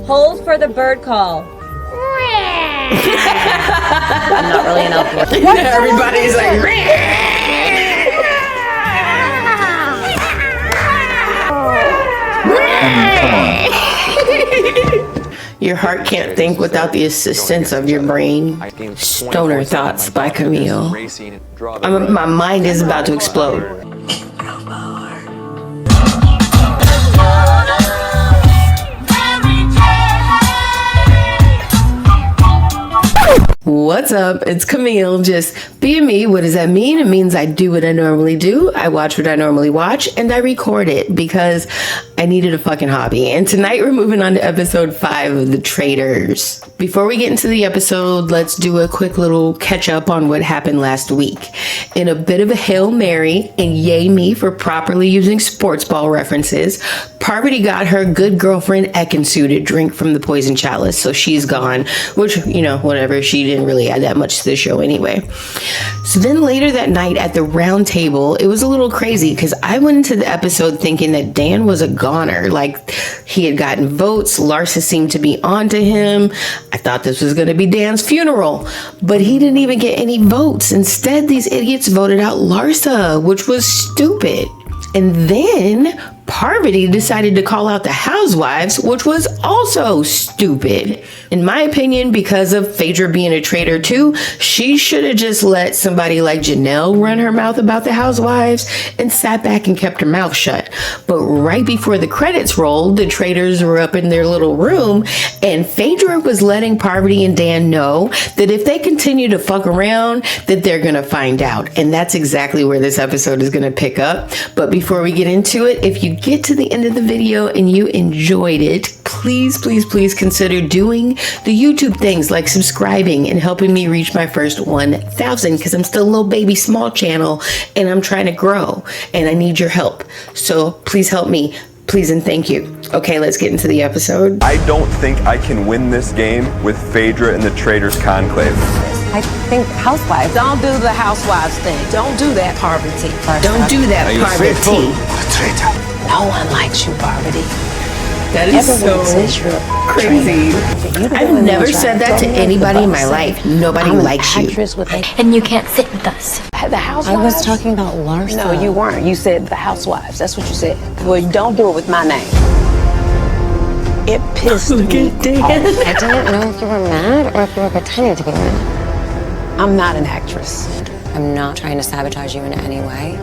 Hold for the bird call. I'm not really an elf. Everybody's like, come on. Your heart can't think without the assistance of your brain. Stoner Thoughts by Camille. My mind is about to explode. What's up? It's Camille, just being me. What does that mean? It means I do what I normally do. I watch what I normally watch, and I record it because I needed a fucking hobby. And tonight we're moving on to episode 5 of The Traitors. Before we get into the episode, let's do a quick little catch up on what happened last week. In a bit of a Hail Mary, and yay me for properly using sports ball references, Parvati got her good girlfriend Ekansu to drink from the poison chalice, so she's gone, which, you know, whatever, she didn't really add that much to the show anyway. So then later that night at the round table, it was a little crazy because I went into the episode thinking that Dan was a goner, like he had gotten votes, Larsa seemed to be on to him. I thought this was going to be Dan's funeral, but he didn't even get any votes. Instead, these idiots voted out Larsa, which was stupid. And then Parvati decided to call out the housewives, which was also stupid. In my opinion, because of Phaedra being a traitor too, she should have just let somebody like Janelle run her mouth about the housewives and sat back and kept her mouth shut. But right before the credits rolled, the traitors were up in their little room, and Phaedra was letting Parvati and Dan know that if they continue to fuck around, that they're gonna find out. And that's exactly where this episode is gonna pick up. But before we get into it, if you get to the end of the video and you enjoyed it, please consider doing the YouTube things like subscribing and helping me reach my first 1,000, because I'm still a little baby small channel and I'm trying to grow and I need your help. So please help me. Please and thank you. Okay, let's get into the episode. I don't think I can win this game with Phaedra and the Traitors Conclave. I think housewives. Don't do the housewives thing. Don't do that, Parvati. Don't do that, Parvati. No one likes you, Parvati. That is so crazy. I've never said that to anybody in my life. Nobody likes you. And you can't sit with us. The housewives? I was talking about Larsa. No, you weren't. You said the housewives. That's what you said. Well, don't do it with my name. It pissed me off. I didn't know if you were mad or if you were pretending to be mad. I'm not an actress. I'm not trying to sabotage you in any way.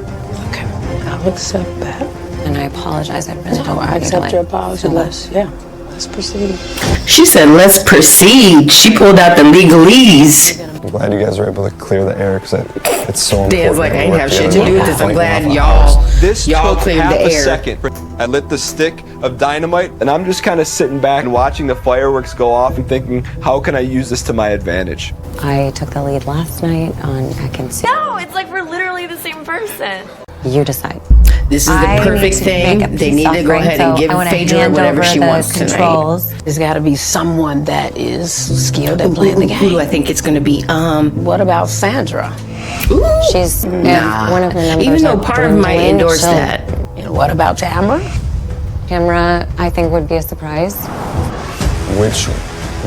Okay, I'll accept that. And I apologize. I really don't want I you to accept your like, apology. Let's proceed. She said, let's proceed. She pulled out the legalese. I'm glad you guys were able to clear the air because it's so important. Dan's like, I ain't have shit to do with this. I'm glad y'all cleared the air. Second. I lit the stick of dynamite and I'm just kind of sitting back and watching the fireworks go off and thinking, how can I use this to my advantage? I took the lead last night on Ekansu. No, it's like we're literally the same person. You decide. This is the perfect thing. They need to go ahead and give Phaedra whatever she wants tonight. There's got to be someone that is skilled at playing the game. Who do I think it's going to be? What about Sandra? Ooh, She's one of the members. even though part of might endorse that. And what about Tamara? Tamara, I think, would be a surprise. Which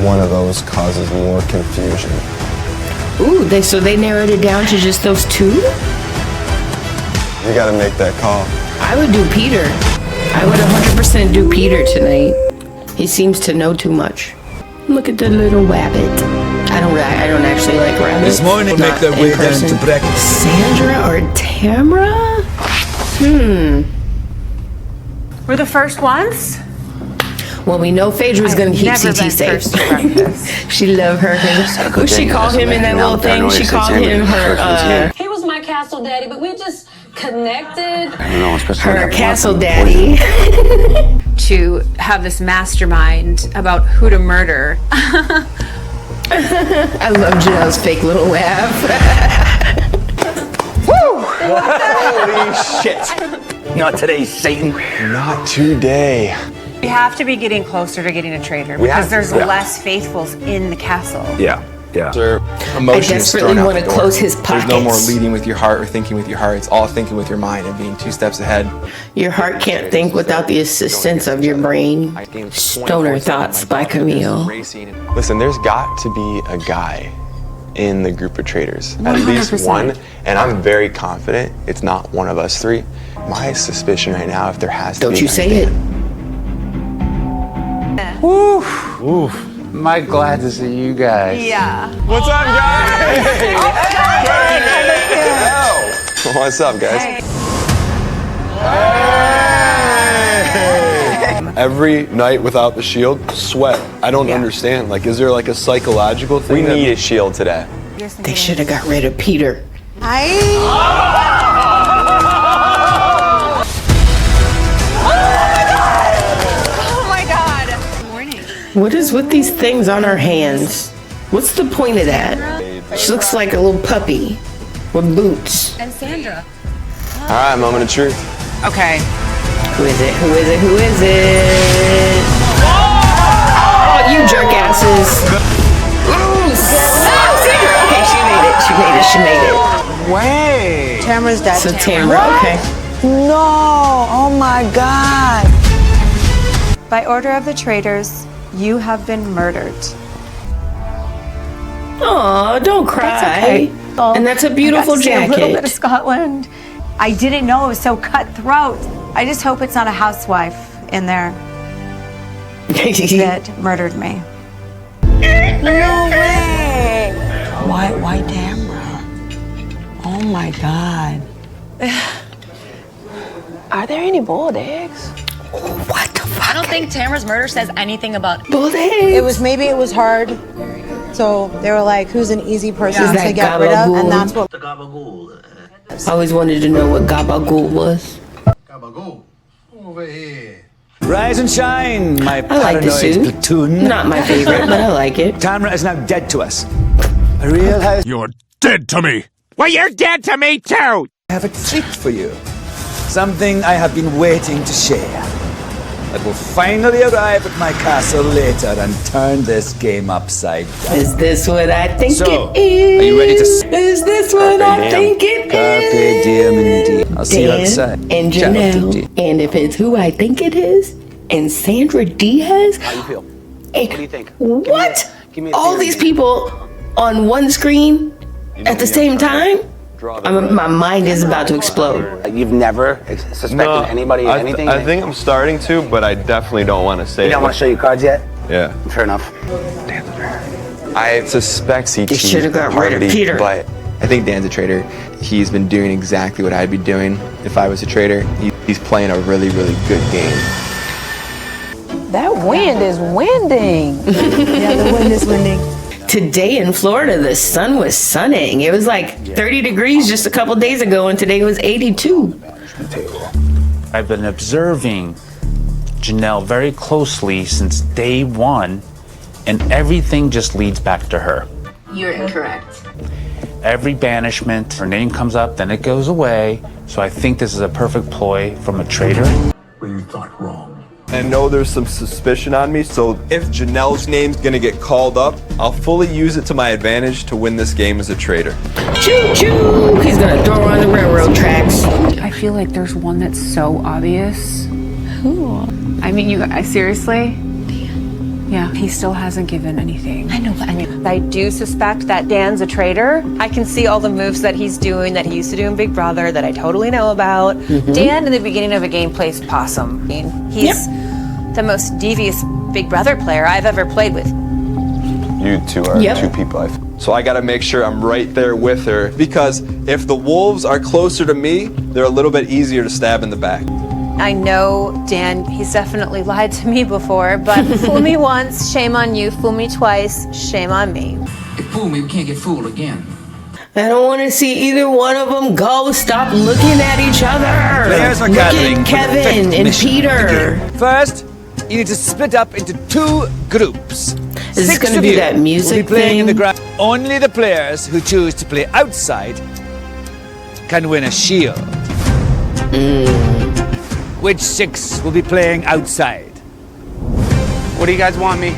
one of those causes more confusion? Ooh, so they narrowed it down to just those two? You gotta make that call. I would do Peter. I would 100% do Peter tonight. He seems to know too much. Look at the little rabbit. I don't actually like rabbits. This morning, make their way down to breakfast. Sandra or Tamara? We're the first ones? Well, we know Phaedra's gonna keep CT safe. She loved her. What she called him in that little thing? She called him her, He was my castle daddy, but we just connected. her castle daddy. To have this mastermind about who to murder. I love Janelle's fake little laugh. Holy shit! Not today, Satan. Not today. We have to be getting closer to getting a traitor because there's less faithfuls in the castle. Yeah. Yeah. I desperately want to close his pockets. There's no more leading with your heart or thinking with your heart. It's all thinking with your mind and being 2 steps ahead. Your heart can't think without the assistance of your brain. Stoner Thoughts by Camille. Listen, there's got to be a guy in the group of traitors. At 100%. least one. And I'm very confident it's not one of us 3. My suspicion right now, if there has to be... Don't you say it. Woo! Ooh. My glad to see you guys. Yeah. What's up, guys? What's up, guys? Hey. Every night without the shield, sweat. I don't understand. Like, is there like a psychological thing? We need a shield today. They should have got rid of Peter. What is with these things on her hands? What's the point of that? She looks like a little puppy with boots. And Sandra. All right, moment of truth. Okay. Who is it? Who is it? Who is it? Oh, you jerk asses. Ooh, Sandra. Okay, she made it. She made it. She made it. Wait. Tamara's dead. So Tamara, okay. No! Oh my God! By order of the traitors, you have been murdered. Aw, don't cry. That's okay. And that's a beautiful I got to see a little bit of jacket. Scotland. I didn't know it was so cutthroat. I just hope it's not a housewife in there that murdered me. No way! Why Tamara? Oh my God. Are there any boiled eggs? What the fuck? I don't think Tamara's murder says anything about Boiled eggs. Maybe it was hard. So they were like, who's an easy person Is to that get rid of? gabagool? And that's what. I always wanted to know what gabagool was. Rise and shine, my I like the paranoid suit. platoon. Not my favorite, but I like it. Tamara is now dead to us. A real house. You're dead to me. Well, you're dead to me too. I have a treat for you. Something I have been waiting to share. That will finally arrive at my castle later and turn this game upside down. Is this what I think So, it is? are you ready to... Is this what I think it Carpe is? diem indeed. I'll see you outside. And Ciao, Janelle. Titi. And if it's who I think it is, and Sandra Diaz. How you feel? What do you think? What? Give me a All theory. these people on one screen at the same time? My mind is about to explode. You've never suspected anybody of anything? I think I'm starting to, but I definitely don't want to say You it. don't want to show your cards yet? Yeah. Fair enough. I suspect CT should have got rid of Harvey, Peter. but I think Dan's a traitor. He's been doing exactly what I'd be doing if I was a traitor. He's playing a really, really good game. That wind is winding. Yeah, the wind is winding. Today in Florida, the sun was sunning. It was like 30 degrees just a couple days ago, and today was 82. I've been observing Janelle very closely since day one, and everything just leads back to her. You're incorrect. Every banishment, her name comes up, then it goes away. So I think this is a perfect ploy from a traitor. Well, you thought wrong. I know there's some suspicion on me, so if Janelle's name's gonna get called up, I'll fully use it to my advantage to win this game as a traitor. Choo choo! He's gonna throw her on the railroad tracks. I feel like there's one that's so obvious. Who? I mean, seriously? Yeah, he still hasn't given anything. I know, but I mean, I do suspect that Dan's a traitor. I can see all the moves that he's doing that he used to do in Big Brother that I totally know about. Dan, in the beginning of a game, plays possum. I mean, he's the most devious Big Brother player I've ever played with. You two are two people so I gotta make sure I'm right there with her, because if the wolves are closer to me, they're a little bit easier to stab in the back. I know Dan, he's definitely lied to me before, but fool me once, shame on you. Fool me twice, shame on me. If fool me, we can't get fooled again. I don't want to see either one of them go. Stop looking at each other. Players are Look gathering at for the Kevin fifth and mission. Peter. First, you need to split up into 2 groups. Is this 6 gonna of be you that music will be playing in the thing? ground. Only the players who choose to play outside can win a shield. Which 6 will be playing outside? What do you guys want me?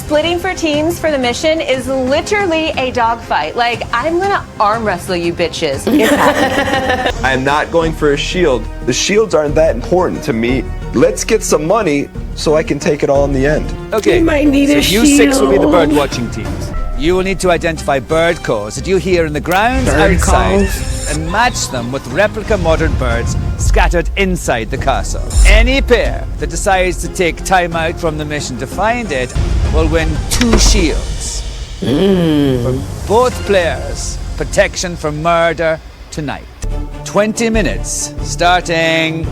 Splitting for teams for the mission is literally a dogfight. Like, I'm gonna arm wrestle you bitches. It's happening. I am not going for a shield. The shields aren't that important to me. Let's get some money so I can take it all in the end. Okay, You might need so a you six will be the shield. bird watching teams. You will need to identify bird calls that you hear in the grounds Bird outside calls. and match them with replica modern birds scattered inside the castle. Any pair that decides to take time out from the mission to find it will win 2 shields. For both players, protection from murder tonight. 20 minutes, starting...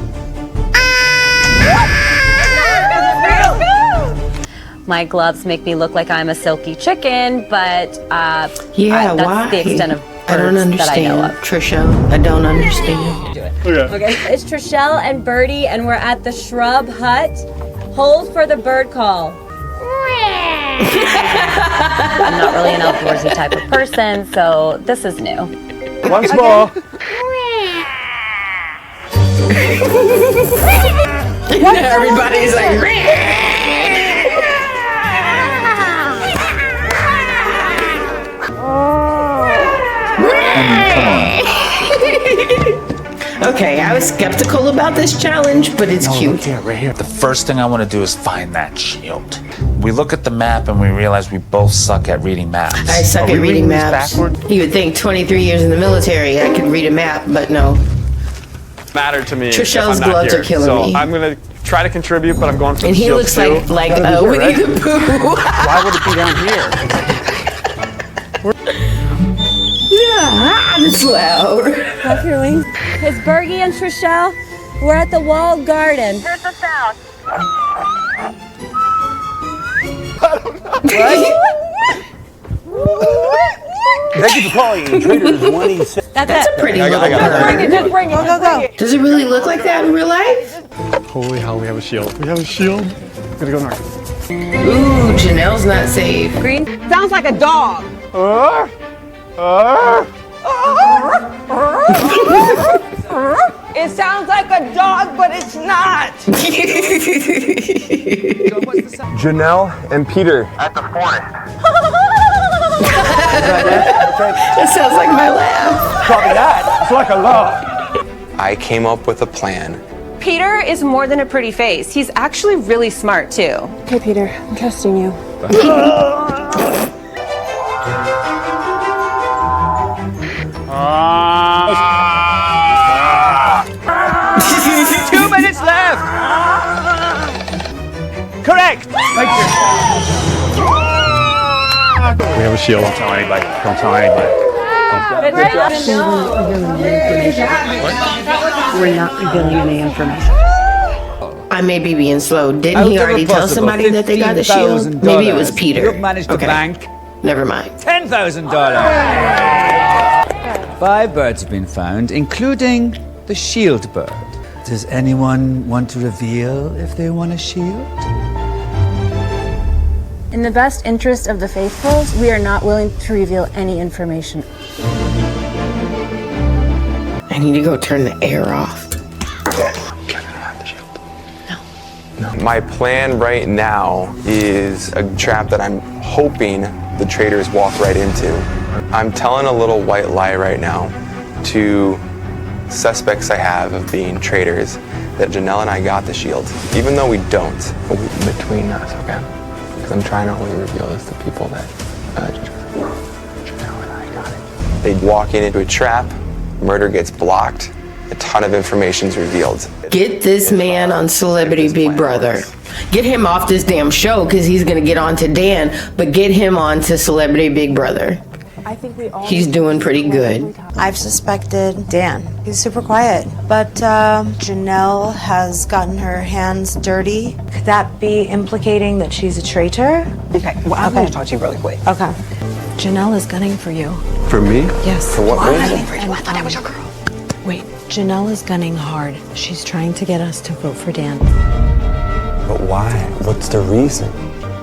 My gloves make me look like I'm a silky chicken, but Yeah, that's why? the extent of I don't birds that I know understand. of. Trisha, I don't understand. Okay. It's Trishelle and Birdie, and we're at the Shrub Hut. Hold for the bird call. I'm not really an outdoorsy type of person, so this is new. Once more. Everybody's like, okay, I was skeptical about this challenge, but it's cute. Right here. The first thing I want to do is find that shield. We look at the map and we realize we both suck at reading maps. I suck Are at we reading these maps. backward? You would think 23 years in the military, I could read a map, but no. Matter to me. Trishelle's if I'm not gloves here. are killing so me. I'm gonna try to contribute, but I'm going for And the he shield looks too. like Gotta be Winnie here, the Pooh. Why would it be down here? Yeah, it's loud. Flap your wings. It's Bergie and Trishelle. We're at the walled garden. Here's the sound. Thank you for calling Traitors 1E6. That's a pretty little bird. Just bring it. Go, go, go. Does it really look like that in real life? Holy hell, we have a shield. We have a shield. Gotta go north. Ooh, Janelle's not safe. Green. Sounds like a dog. It sounds like a dog, but it's not. Janelle and Peter. That sounds like my laugh. Copy that. It's like a log. I came up with a plan. Peter is more than a pretty face. He's actually really smart too. Okay, Peter, I'm trusting you. 2 minutes left! Correct! We have a shield. Don't tell anybody. Don't tell anybody. We're not revealing any information. I may be being slow. Didn't he already tell somebody that they got the shield? Maybe it was Peter. You've managed to bank Never mind. $10,000. 5 birds have been found, including the shield bird. Does anyone want to reveal if they want a shield? In the best interest of the faithfuls, we are not willing to reveal any information. I need to go turn the air off. My plan right now is a trap that I'm hoping the traitors walk right into. I'm telling a little white lie right now to suspects I have of being traitors that Janelle and I got the shield, even though we don't. Between us, okay? Because I'm trying to only reveal this to people that Janelle and I got it. They walk into a trap, murder gets blocked, a ton of information's revealed. Get this man on Celebrity Big Brother. Get him off this damn show because he's going to get on to Dan, but get him on to Celebrity Big Brother. I think we all. He's doing pretty good. I've suspected Dan. He's super quiet. But Janelle has gotten her hands dirty. Could that be implicating that she's a traitor? Okay, well, I'm going to talk to you really quick. Okay. Janelle is gunning for you. For me? Yes. For what reason? I thought that was your girl. Wait, Janelle is gunning hard. She's trying to get us to vote for Dan. But why? What's the reason?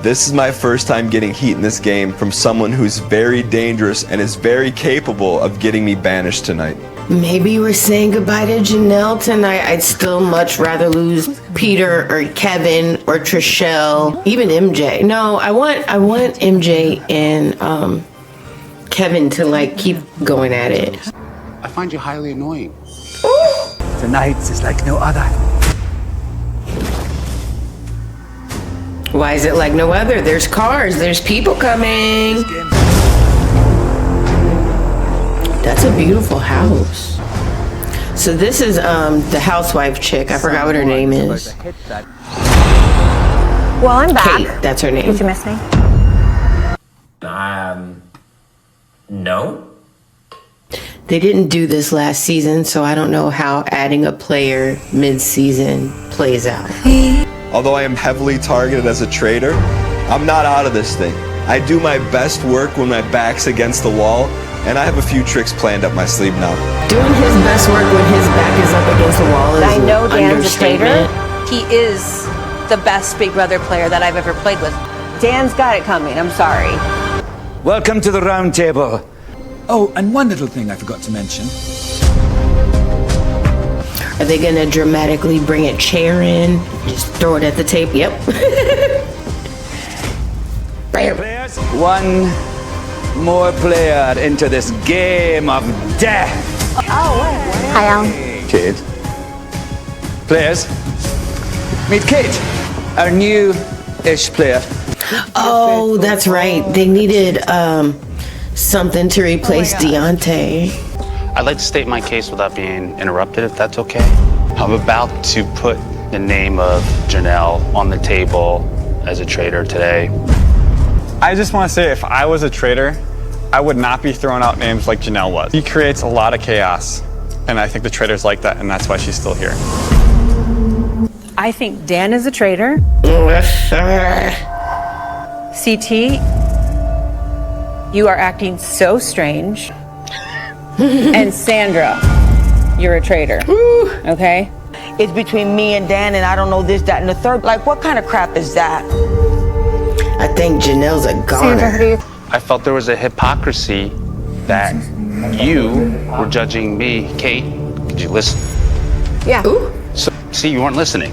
This is my first time getting heat in this game from someone who's very dangerous and is very capable of getting me banished tonight. Maybe we're saying goodbye to Janelle tonight. I'd still much rather lose Peter or Kevin or Trishelle, even MJ. No, I want MJ and Kevin to like keep going at it. I find you highly annoying. Tonight is like no other. Why is it like no other? There's cars, there's people coming. That's a beautiful house. So this is the housewife chick. I forgot what her name is. Well, I'm back. Kate, that's her name. Did you miss me? No. They didn't do this last season, so I don't know how adding a player mid-season plays out. Although I am heavily targeted as a traitor, I'm not out of this thing. I do my best work when my back's against the wall, and I have a few tricks planned up my sleeve now. Doing his best work when his back is up against the wall is I know an Dan's a traitor. understatement. He is the best Big Brother player that I've ever played with. Dan's got it coming. I'm sorry. Welcome to the round table. Oh, and one little thing I forgot to mention. Are they gonna dramatically bring a chair in? Just throw it at the tape? Yep. Players, one more player into this game of death. Hi, Al. Kate. Players, meet Kate, our new-ish player. Oh, that's right. They needed something to replace Deontay. I'd like to state my case without being interrupted, if that's okay. I'm about to put the name of Janelle on the table as a traitor today. I just want to say, if I was a traitor, I would not be throwing out names like Janelle was. He creates a lot of chaos, and I think the traitors like that, and that's why she's still here. I think Dan is a traitor. CT, you are acting so strange. And Sandra, you're a traitor. Okay? It's between me and Dan, and I don't know this, that, and the third. Like, what kind of crap is that? I think Janelle's a goner. I felt there was a hypocrisy that you were judging me. Kate, did you listen? Yeah. So, see, you weren't listening.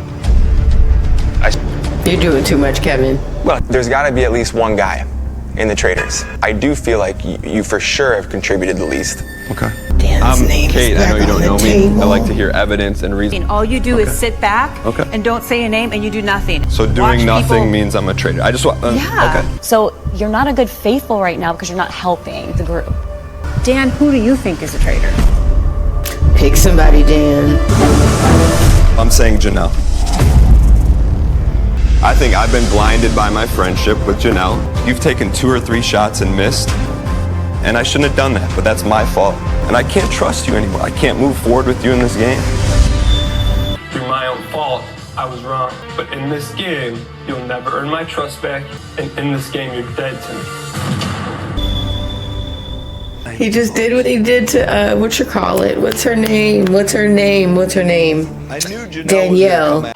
You're doing too much, Kevin. Well, there's got to be at least one guy in the traitors. I do feel like you for sure have contributed the least. Okay. Dan's name Kate, is I know you don't know me. table. I like to hear evidence and reason. All you do is sit back Okay. and don't say a name and you do nothing. So doing Watch nothing people- means I'm a traitor. I just want. Yeah. Okay. So you're not a good faithful right now because you're not helping the group. Dan, who do you think is a traitor? Pick somebody, Dan. I'm saying Janelle. I think I've been blinded by my friendship with Janelle. You've taken 2 or 3 shots and missed, and I shouldn't have done that, but that's my fault. And I can't trust you anymore. I can't move forward with you in this game. Through my own fault, I was wrong. But in this game, you'll never earn my trust back, and in this game, you're dead to me. He just did what he did to, What's her name? I knew Janelle Danielle. was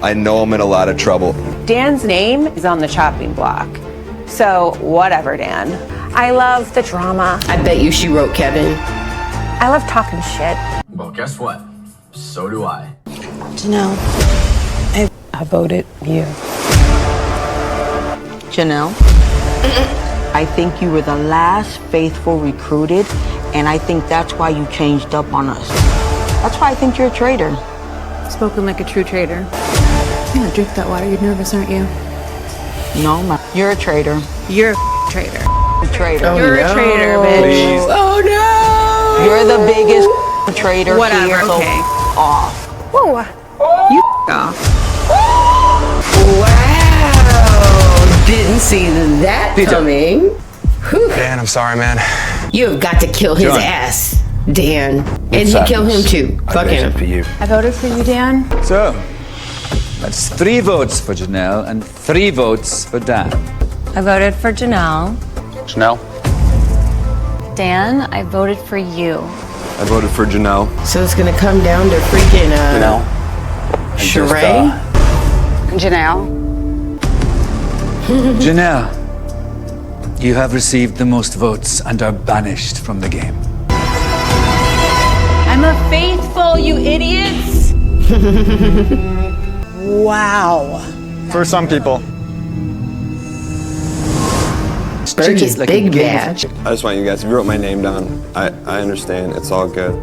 I know I'm in a lot of trouble. Dan's name is on the chopping block. So, whatever, Dan. I love the drama. I bet you she wrote Kevin. I love talking shit. Well, guess what? So do I. Janelle, I voted you. Janelle, I think you were the last faithful recruited, and I think that's why you changed up on us. That's why I think you're a traitor. Spoken like a true traitor. I'm gonna drink that water. You're nervous, aren't you? No, you're a traitor. You're a traitor. A traitor. You're a traitor, bitch. Please. Oh no! You're the biggest traitor Whatever, here. So okay. off. Whoa. You off. Wow! Didn't see that coming. Whew. Dan, I'm sorry, man. You have got to kill his John. ass, Dan. And he killed him too. Fuck him. For you. I voted for you, Dan. So, that's 3 votes for Janelle and 3 votes for Dan. I voted for Janelle. Janelle? Dan, I voted for you. I voted for Janelle. So it's gonna come down to freaking Janelle? Sheree? Janelle? Janelle, You have received the most votes and are banished from the game. I'm a faithful, you idiots. Wow. For some people. Bergie's big bad. I just want you guys, if you wrote my name down, I understand. It's all good.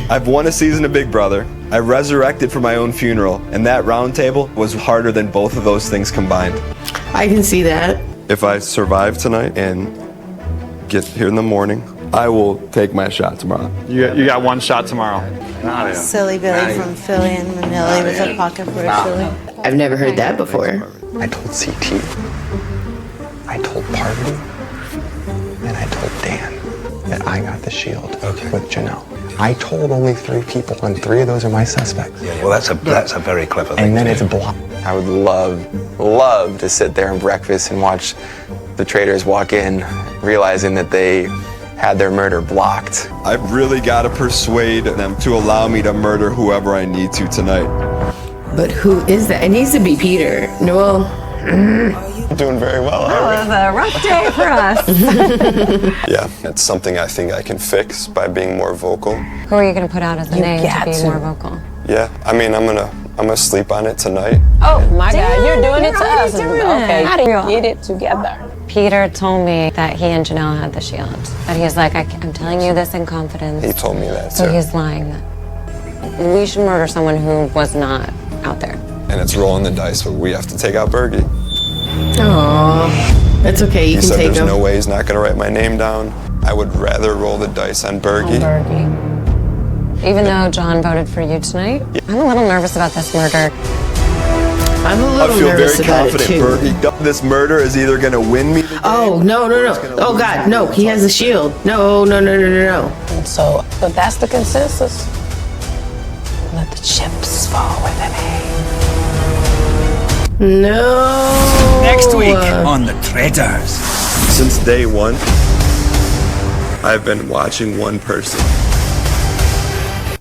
I've won a season of Big Brother. I resurrected for my own funeral, and that round table was harder than both of those things combined. I can see that. If I survive tonight and get here in the morning, I will take my shot tomorrow. You got one shot tomorrow. Silly Billy from Philly and Manila with a pocket for a chili. I've never heard that before. I told CT, I told Parvati, and I told Dan that I got the shield with Janelle. I told only 3 people, and 3 of those are my suspects. Yeah, well, that's a very clever thing. And then it's blocked. I would love to sit there and breakfast and watch the traitors walk in, realizing that they had their murder blocked. I've really got to persuade them to allow me to murder whoever I need to tonight. But who is that? It needs to be Peter. Noel. Doing very well. That was a rough day for us. Yeah, it's something I think I can fix by being more vocal. Who are you going to put out as the name to be more vocal? Yeah, I mean, I'm gonna sleep on it tonight. Oh my Damn, God, you're doing it to you're us. already doing Okay, it. how do you get it together? Peter told me that he and Janelle had the shield. But he's like, I'm telling you this in confidence. He told me that So too. he's lying. We should murder someone who was not out there. And it's rolling the dice, but we have to take out Bergie. Aww. That's okay, you He can said take there's him. no way he's not gonna write my name down. I would rather roll the dice on Bergie. Even though John voted for you tonight, I'm a little nervous about this murder. I'm a I little feel nervous very about it confident too. Bergie, this murder is either gonna win me the game. Oh, no. Oh God, no, he has a shield. No. So, but that's the consensus. Let the chips fall where they may. No. Next week on The Traitors. Since day one, I've been watching one person.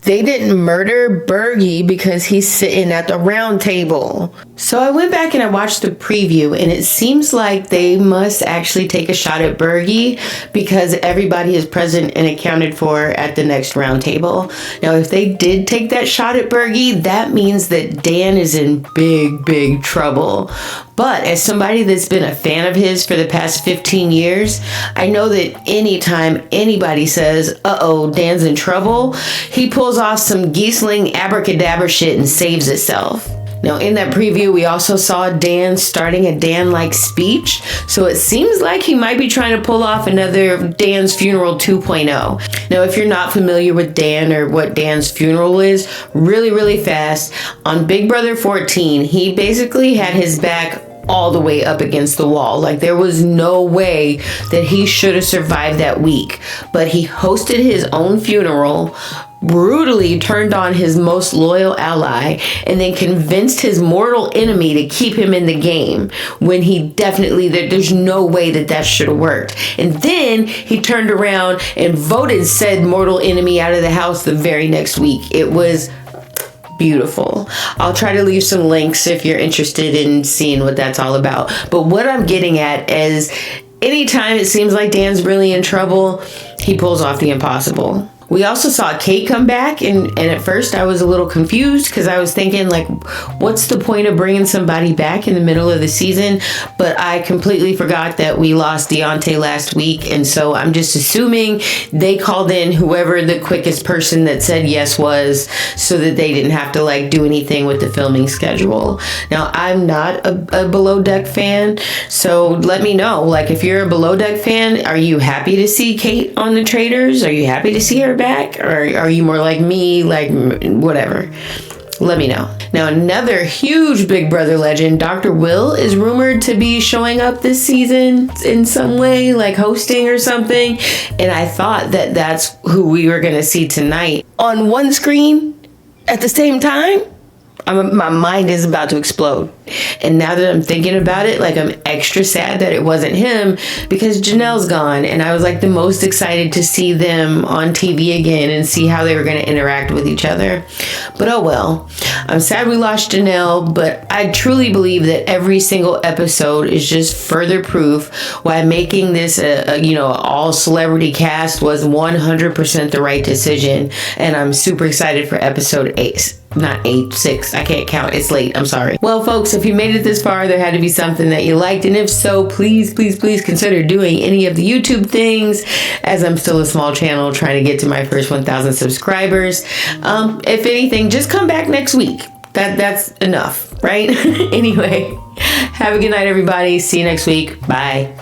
They didn't murder Bergie because he's sitting at the round table. So I went back and I watched the preview, and it seems like they must actually take a shot at Bergie because everybody is present and accounted for at the next round table. Now, if they did take that shot at Bergie, that means that Dan is in big trouble. But as somebody that's been a fan of his for the past 15 years, I know that anytime anybody says, uh-oh, Dan's in trouble, he pulls off some Giesling abracadabra shit and saves itself. Now, in that preview, we also saw Dan starting a Dan-like speech, so it seems like he might be trying to pull off another Dan's Funeral 2.0. Now, if you're not familiar with Dan or what Dan's funeral is, really fast, on Big Brother 14, he basically had his back all the way up against the wall. Like, there was no way that he should have survived that week. But he hosted his own funeral, brutally turned on his most loyal ally, and then convinced his mortal enemy to keep him in the game when he definitely, there's no way that should have worked. And then he turned around and voted said mortal enemy out of the house the very next week. It was beautiful. I'll try to leave some links if you're interested in seeing what that's all about. But what I'm getting at is anytime it seems like Dan's really in trouble, he pulls off the impossible. We also saw Kate come back, and at first I was a little confused because I was thinking, like, what's the point of bringing somebody back in the middle of the season? But I completely forgot that we lost Deontay last week, and so I'm just assuming they called in whoever the quickest person that said yes was, so that they didn't have to, like, do anything with the filming schedule. Now, I'm not a Below Deck fan, so let me know. Like, if you're a Below Deck fan, are you happy to see Kate on The Traitors? Are you happy to see her back, or are you more like me, like whatever? Let me know. Now, another huge Big Brother legend, Dr. Will, is rumored to be showing up this season in some way, like hosting or something, and I thought that that's who we were gonna see tonight on one screen at the same time. My mind is about to explode. And now that I'm thinking about it, like, I'm extra sad that it wasn't him because Janelle's gone, and I was like the most excited to see them on TV again and see how they were going to interact with each other. But oh well. I'm sad we lost Janelle, but I truly believe that every single episode is just further proof why making this a all celebrity cast was 100% the right decision. And I'm super excited for episode 8. Not 8, 6. I can't count. It's late. I'm sorry. Well, folks, if you made it this far, there had to be something that you liked. And if so, please, please, please consider doing any of the YouTube things, as I'm still a small channel trying to get to my first 1,000 subscribers. If anything, just come back next week. That's enough, right? Anyway, have a good night, everybody. See you next week. Bye.